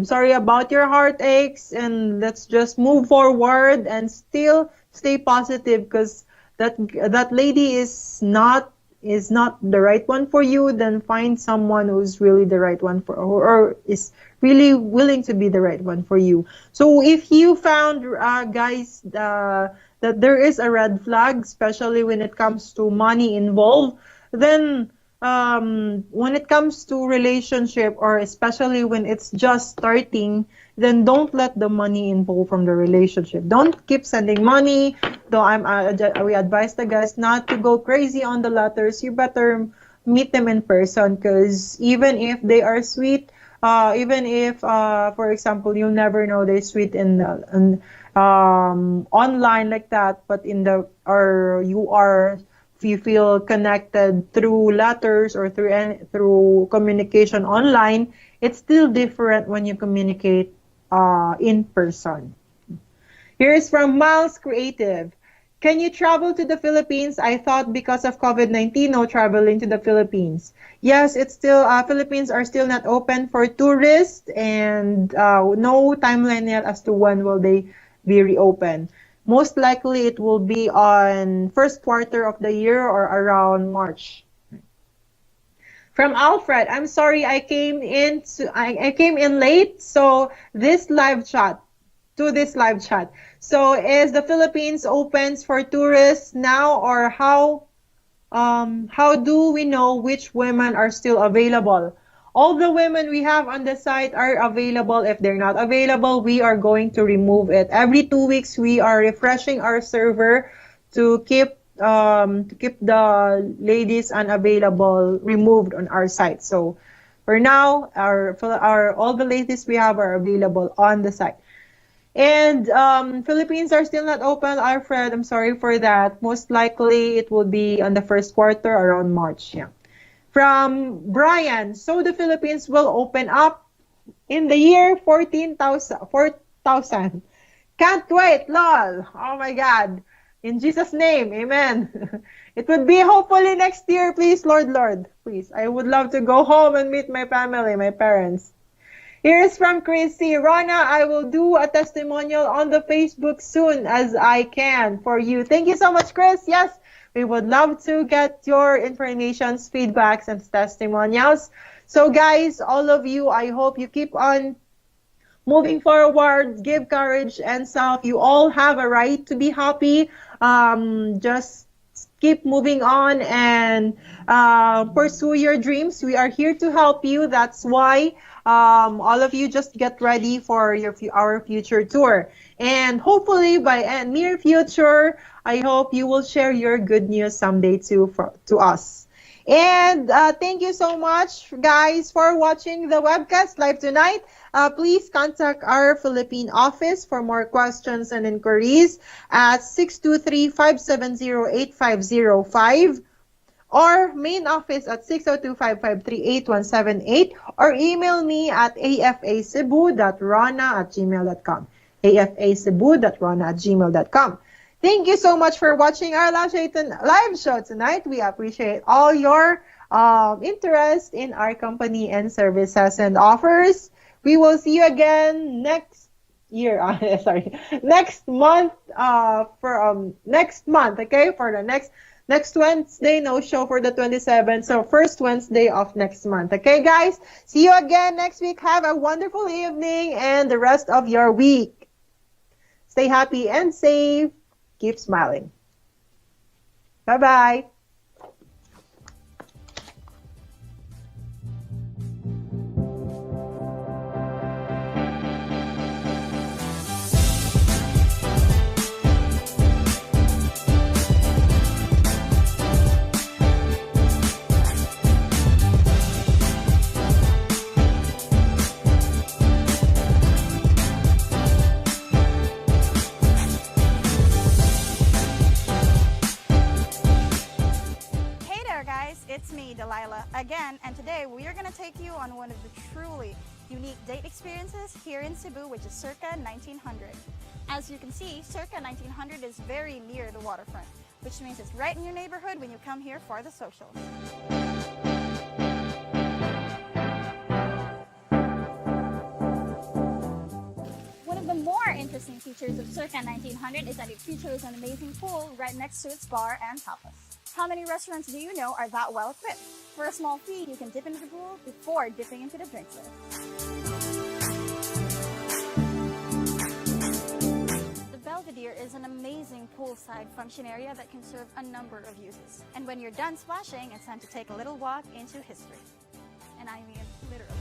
sorry about your heartaches, and let's just move forward and still stay positive, because that lady is not the right one for you. Then find someone who's really the right one for, or is really willing to be the right one for you. So if you found, guys, that there is a red flag, especially when it comes to money involved, then when it comes to relationship, or especially when it's just starting, then don't let the money involved from the relationship. Don't keep sending money. Though we advise the guys not to go crazy on the letters. You better meet them in person, because even if they are sweet, even if, for example, you'll never know they're sweet in online like that, but you feel connected through letters or through communication online, it's still different when you communicate in person. Here's from Miles Creative. Can you travel to the Philippines? I thought because of COVID-19, no traveling to the Philippines. Yes, it's still, Philippines are still not open for tourists, and no timeline yet as to when will they be reopened. Most likely it will be on first quarter of the year, or around March. From Alfred, I'm sorry I came in late, so this live chat. So is the Philippines opens for tourists now, or how do we know which women are still available? All the women we have on the site are available. If they're not available, we are going to remove it. Every 2 weeks, we are refreshing our server to keep the ladies unavailable removed on our site. So for now, all the ladies we have are available on the site. And Philippines are still not open, Alfred. I'm sorry for that. Most likely, it will be on the first quarter, around March. Yeah. From Brian, so the Philippines will open up in the year 4,000. Can't wait, lol. Oh my God. In Jesus' name, amen. It would be hopefully next year, please, Lord. Please, I would love to go home and meet my family, my parents. Here's from Chrissy. Ronna, I will do a testimonial on the Facebook soon as I can for you. Thank you so much, Chris. Yes, we would love to get your informations, feedbacks, and testimonials. So guys, all of you, I hope you keep on moving forward, give courage and self. You all have a right to be happy. Just keep moving on and pursue your dreams. We are here to help you. That's why all of you just get ready for our future tour. And hopefully by a near future, I hope you will share your good news someday to us. And thank you so much, guys, for watching the webcast live tonight. Please contact our Philippine office for more questions and inquiries at 623-570-8505 or main office at 602-553-8178 or email me at afacebu.rona@gmail.com. afacebu.rona@gmail.com. Thank you so much for watching our live show tonight. We appreciate all your interest in our company and services and offers. We will see you again next month, okay? For the next Wednesday, no show for the 27th, so first Wednesday of next month. Okay, guys? See you again next week. Have a wonderful evening and the rest of your week. Stay happy and safe. Keep smiling. Bye-bye. It's me, Delilah, again, and today we are going to take you on one of the truly unique date experiences here in Cebu, which is circa 1900. As you can see, circa 1900 is very near the waterfront, which means it's right in your neighborhood when you come here for the socials. One of the more interesting features of circa 1900 is that it features an amazing pool right next to its bar and tapas. How many restaurants do you know are that well equipped? For a small fee, you can dip into the pool before dipping into the drinks list. The Belvedere is an amazing poolside function area that can serve a number of uses. And when you're done splashing, it's time to take a little walk into history. And I mean literally.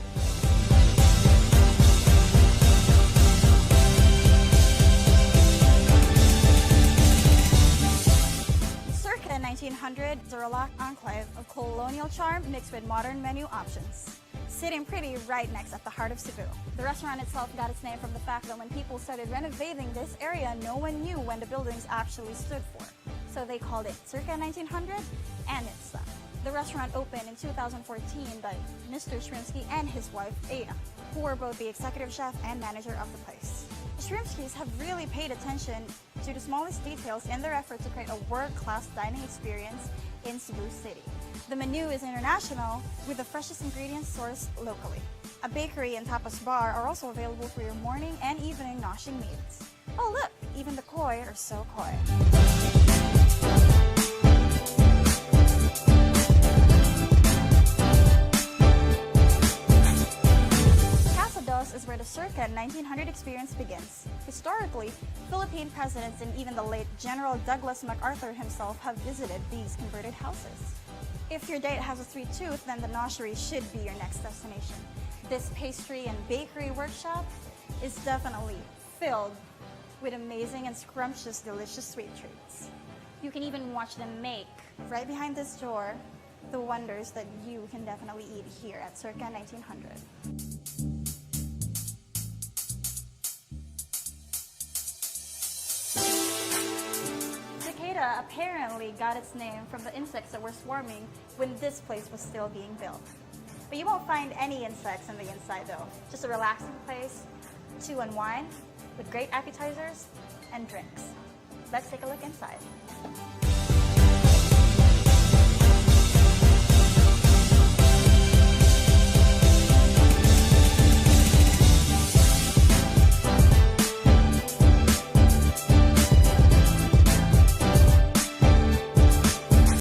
Circa 1900 is a relaxed enclave of colonial charm mixed with modern menu options. Sitting pretty right next at the heart of Cebu. The restaurant itself got its name from the fact that when people started renovating this area, no one knew when the buildings actually stood for. So they called it Circa 1900, and it stuck. The restaurant opened in 2014 by Mr. Shrimsky and his wife, Aya, who were both the executive chef and manager of the place. The Shrimskys have really paid attention to the smallest details in their effort to create a world-class dining experience in Cebu City. The menu is international with the freshest ingredients sourced locally. A bakery and tapas bar are also available for your morning and evening noshing needs. Oh look, even the koi are so koi. Is where the circa 1900 experience begins. Historically, Philippine presidents and even the late General Douglas MacArthur himself have visited these converted houses. If your date has a sweet tooth, then the noshery should be your next destination. This pastry and bakery workshop is definitely filled with amazing and scrumptious, delicious sweet treats. You can even watch them make, right behind this door, the wonders that you can definitely eat here at circa 1900. Apparently got its name from the insects that were swarming when this place was still being built. But you won't find any insects on the inside though. Just a relaxing place to unwind with great appetizers and drinks. Let's take a look inside.